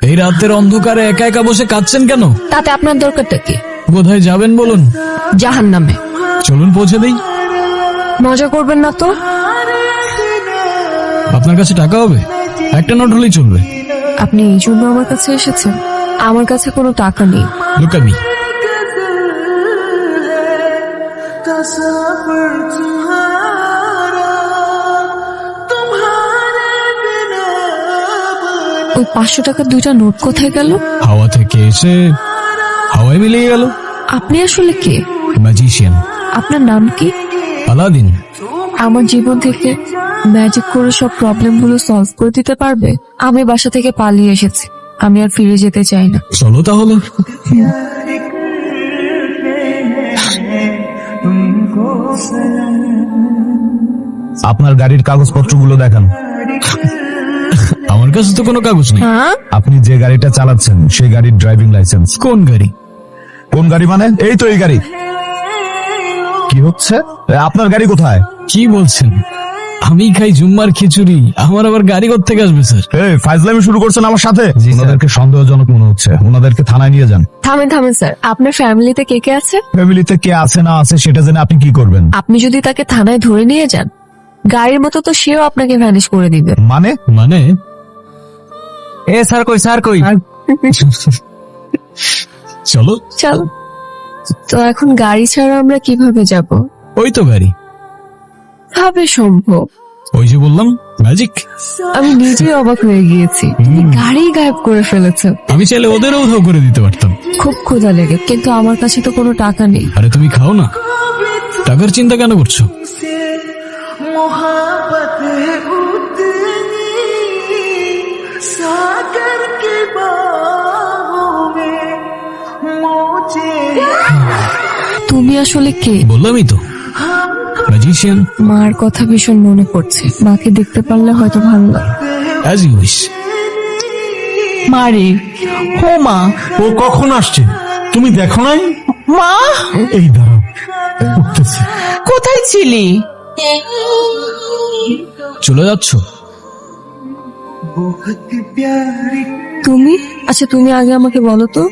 এই রাতের অন্ধকারে একা একা বসে কাঁদছেন কেন? তাতে আপনার দরকারটা কি? কোথায় যাবেন বলুন? জাহান্নামে। চলুন পৌঁছে দেই। মজা করবেন না তো? আপনার কাছে টাকা হবে? একটা নোট হলেই চলবে। আপনি এই জন্য আমার কাছে এসেছেন? আমার কাছে কোনো টাকা নেই। Look at me. ওই 500 টাকার 2টা নোট কোথায় গেল? হাওয়া থেকে এসে হাওয়ায় মিলিয়ে গেল। আপনি আসলে কে? ম্যাজিশিয়ান। আপনার নাম কি? আলাদিন। আমার জীবন থেকে ম্যাজিক করে সব প্রবলেমগুলো সলভ করে দিতে পারবে? আমি বাসা থেকে পালিয়ে এসেছি, আমি আর ফিরে যেতে চাই না। চলো তাহলে। আপনার গাড়ির কাগজপত্রগুলো দেখান। আমার কাছে তো কোনো কাগজ নেই। হ্যাঁ, আপনি যে গাড়িটা চালাচ্ছেন সেই গাড়ির ড্রাইভিং লাইসেন্স। কোন গাড়ি? কোন গাড়ি মানে? এই তো এই গাড়ি। কি হচ্ছে? আপনার গাড়ি কোথায়? কি বলছেন? আমি খাই জুম্মার খিচুড়ি, আমার আবার গাড়ি কোত্থেকে আসবে স্যার? এই ফাইজলামি শুরু করছেন আমার সাথে? ওনাদেরকে সন্দেহজনক মনে হচ্ছে, ওনাদেরকে থানায় নিয়ে যান। থামেন থামেন স্যার, আপনার ফ্যামিলিতে কে কে আছে? ফ্যামিলিতে কে আছে না আছে সেটা জেনে আপনি কি করবেন? আপনি যদি তাকে থানায় ধরে নিয়ে যান, গাড়ির মতো তো সেও আপনাকে ভ্যানিশ করে দিবে। মানে? মানে এ স্যার কই, স্যার কই? চলো। চল। তো এখন গাড়ি ছাড়া আমরা কিভাবে যাব? ওই তো গাড়ি। ভাবে সম্ভব? ওই যে বললাম ম্যাজিক। আমি নিজেই অবাক হয়ে গিয়েছি, তুমি গাড়ি গায়েব করে ফেলেছো। আমি চাইলে ওদেরও উধাও করে দিতে পারতাম। খুব ক্ষুধা লেগে, কিন্তু আমার কাছে তো কোনো টাকা নেই। আরে তুমি খাও না, টাকার চিন্তা কেন করছো? তুমি আসলে কে? বললামই তো, ম্যাজিশিয়ান। মার কথা ভীষণ মনে পড়ছে, মাকে দেখতে পারলে হয়তো ভালো লাগে। As you wish. মারে, ও মা, ও কখন আসছে তুমি দেখো নাই? মা এই দাঁড়াও, উঠতেছি। কোথায় ছিলি? চলে যাচ্ছ? তুমি? আচ্ছা তুমি আগে আমাকে বলো তো,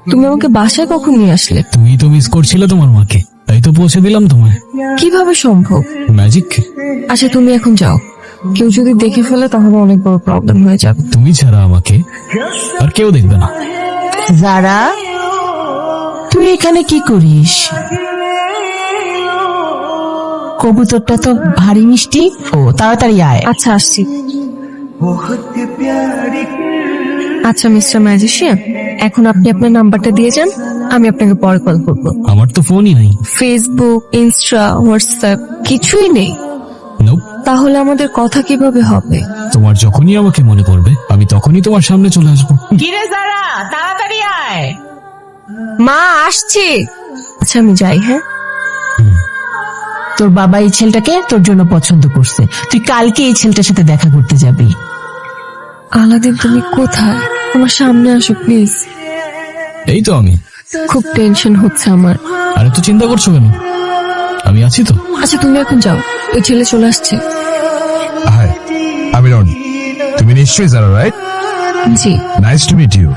তুমি আমাকে বাসায় কখন নিয়ে আসলে? তুমি তো মিস করছিলে তোমার মাকে, তাই তো পৌঁছে দিলাম তোমায়। কিভাবে সম্ভব? ম্যাজিক। আচ্ছা তুমি এখন যাও, কেউ যদি দেখে ফেলে তাহলে অনেক বড় প্রবলেম হয়ে যাবে। তুমি ছাড়া আমাকে আর কেউ দেখবে না। যারা, তুই এখানে কি করিস? কবুতরটা তো ভারী মিষ্টি। ও তাড়াতাড়ি আয়। আচ্ছা আসছি। আচ্ছা মিস্টার ম্যাজিশিয়ান, এখন আপনি আপনার নাম্বারটা দিয়ে যান, আমি আপনাকে পরে কল করব। আমার তো ফোনই নাই। ফেসবুক, ইনস্টা, হোয়াটসঅ্যাপ কিছুই নেই। নোপ। তাহলে আমাদের কথা কিভাবে হবে? তোমার যখনই আমাকে মনে পড়বে আমি তখনই তোমার সামনে চলে আসবো। কিরে যারা, তাড়াতাড়ি আয়। মা আসছি। আচ্ছা আমি যাই। হ্যাঁ, তোর বাবা এই ছেলেটাকে তোর জন্য পছন্দ করছে, তুই কালকে এই ছেলেটার সাথে দেখা করতে যাবি। আলাদিন তুমি কোথায়? আমার সামনে আসো প্লিজ। এই তো আমি। খুব টেনশন হচ্ছে আমার। আরে তো চিন্তা করছো কেন, আমি আছি তো। আচ্ছা তুমি এখন যাও, ওই ছেলে চলে আসছে। হাই, আমি রনি। তুমি নিশ্চয়ই যারা, রাইট? জি। Nice to meet you.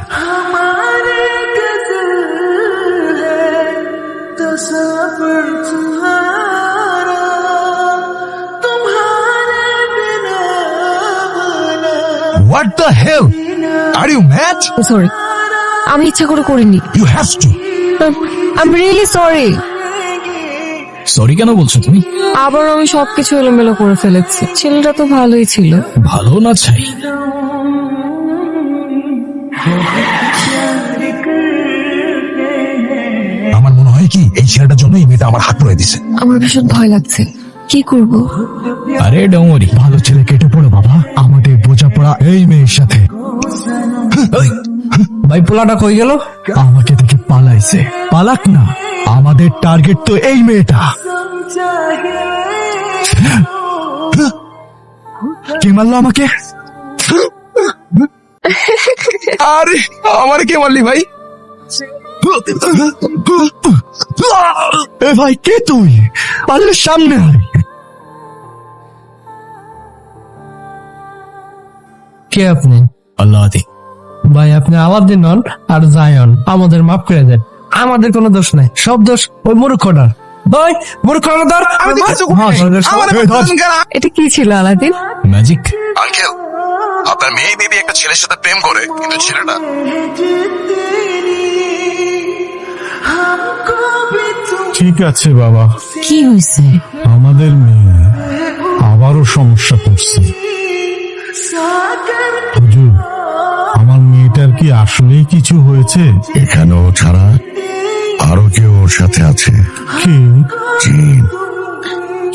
What the hell? Are you mad? Sorry, আমি ইচ্ছা করে করিনি। You have to. I'm really sorry. Sorry কেন বলছো তুমি? আবার আমি সবকিছু এলোমেলো করে ফেলেছি। ছেলেটা তো ভালোই ছিল। ভালো না চাই? আমার মনে হয় কি এই ছেলেটার জন্য এই মেয়েটা আমার হাত ধরে দিছে। আমার ভীষণ ভয় লাগছে, কি করব? আরে ডোমরি, ভালো ছেলে কেটে পড়ো বাবা, আমাদের বোঝাপড়া এই মেয়ের সাথে। ভাই পোলাটা কই গেল? আমাকে দেখে পালাইছে। পালাক না, আমাদের টার্গেট তো এই মেয়েটা। কে মারলো আমাকে? আরে আমার কে মারলি ভাই? এ ভাই কে তুই? পারলে সামনে আয়। কে আপনি? আল্লাহ দি। ভাই আপনি আলাদিন হন আর জায়ন, আমাদের মাফ করে দেন। আমাদের কোনো দোষ নাই, সব দোষ ওই মূর্খটার। ওই মূর্খ আমাদের এটা কি ছিল আলাদিন? ম্যাজিক। আঙ্কেল, আপনার মেয়ে বেবি একটা ছেলের সাথে প্রেম করে, কিন্তু ছেলেটা ঠিক আছে বাবা, কি হয়েছে? আমাদের মেয়ে আবারও সমস্যা করছে। হুজুর, আমার মেয়েটার কি আসলেই কিছু হয়েছে? এখানে ও ছাড়া আরো কেউ ওর সাথে আছে। কি জিন।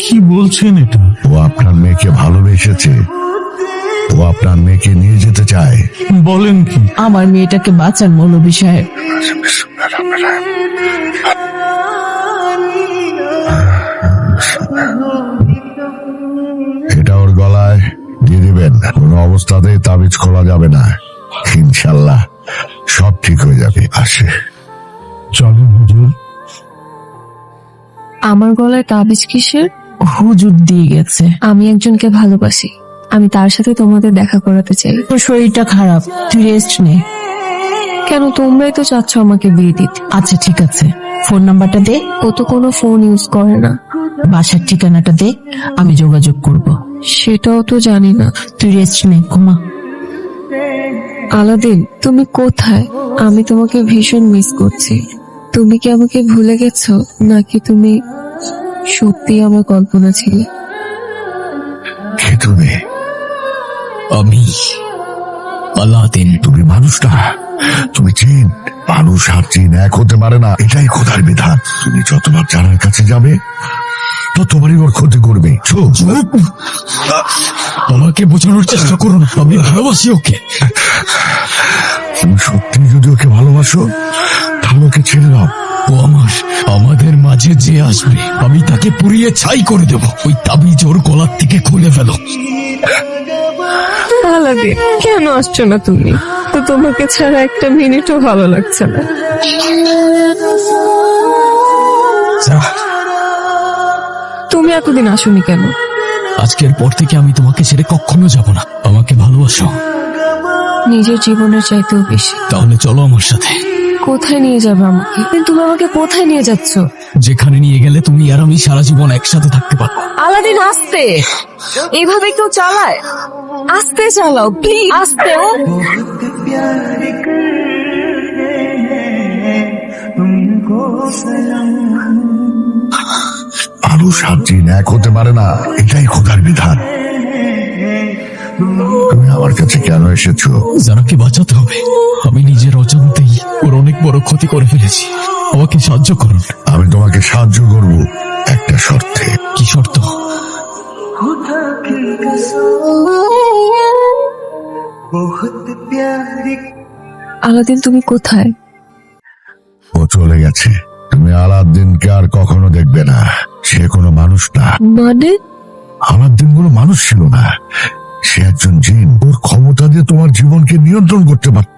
কি বলছেন এটা? ও আপনার মেয়েকে ভালোবেসেছে, ও আপনার মেয়েকে নিয়ে যেতে চায়। বলেন কি? আমার মেয়েটাকে বাঁচান মৌলভী সাহেব। এটা ওর গলায় দিয়ে দিবেন, কোনো অবস্থাতেই তাবিজ খোলা যাবে না। ইনশাল্লাহ সব ঠিক হয়ে যাবে। আসে। চলেন হুজুর। আমার গলায় তাবিজ কিসের? হুজুর দিয়ে গেছে। আমি একজনকে ভালোবাসি, আমি তার সাথে তোমাদের দেখা করাতে চাই। তোর শরীরটা খারাপ, তুই রেস্ট নে। কেন, তোমরাই তো চাচ্ছ আমাকে বিয়ে দিতে। আচ্ছা ঠিক আছে, ফোন নাম্বারটা দে, ও তো কোনো ফোন ইউজ করে না। বাসার ঠিকানাটা দে, আমি যোগাযোগ করব। সেটাও তো জানি না। তুই রেস্ট নে, ঘুমা। আলাদিন, তুমি কোথায়? আমি তোমাকে ভীষণ মিস করছি। তুমি কি আমাকে ভুলে গেছো, নাকি তুমি সত্যি আমার কল্পনা ছিলে? কে তুমি? আমি আলাদিন। তুমি মানুষ না, তুমি জিন। মানুষ আর জিন এক হতে পারে না, এটাই খোদার বিধান। তুমি যতবার জানার কাছে যাবে ততবারই ওর ক্ষতি করবে। আমাকে বোঝানোর চেষ্টা করো না, আমি ভালোবাসি ওকে। তুমি সত্যি যদি ওকে ভালোবাসো তাহলে ওকে ছেড়ে দাও। ও আমাদের মাঝে যে আসবে আমি তাকে পুড়িয়ে ছাই করে দেব। ওই তাবিজ ওর গলার থেকে খুলে ফেলো। আলাদিন, কেন আসছো না তুমি? তো তোমাকে ছাড়া একটা মিনিটও ভালো লাগছে না। যা, তুমি এতদিন আসোনি কেন? আজকের পর থেকে আমি তোমাকে ছেড়ে কখনো যাব না। আমাকে ভালোবাসো? নিজের জীবনের চাইতেও বেশি। তাহলে চলো আমার সাথে। কোথায় নিয়ে যাবে আমাকে? তুমি আমাকে কোথায় নিয়ে যাচ্ছ? যেখানে নিয়ে গেলে তুমি আর আমি সারা জীবন একসাথে থাকতে পারবো। আলাদিন, আস্তে। এইভাবে কেউ চালায়? আস্তে চালাও প্লিজ, আস্তে। ও মানুষ আর জিন এক হতে পারে না, এটাই খোদার বিধান। তুমি আমার কাছে কেন এসেছো? যারাকে বাঁচাতে হবে। আমি নিজের অজান্তেই ওর অনেক বড় ক্ষতি করে ফেলেছি। আমাকে সাহায্য করুন। আমি তোমাকে সাহায্য করব একটা শর্তে। কি শর্ত? আলাদিন, তুমি কোথায়? ও চলে গেছে। তুমি আলাদ্দিনকে আর কখনো দেখবে না। সে কোনো মানুষ না। মানে? আলাদ্দিন কোনো মানুষ ছিল না, সে একজন জিন। ওর ক্ষমতা দিয়ে তোমার জীবনকে নিয়ন্ত্রণ করতে পারত।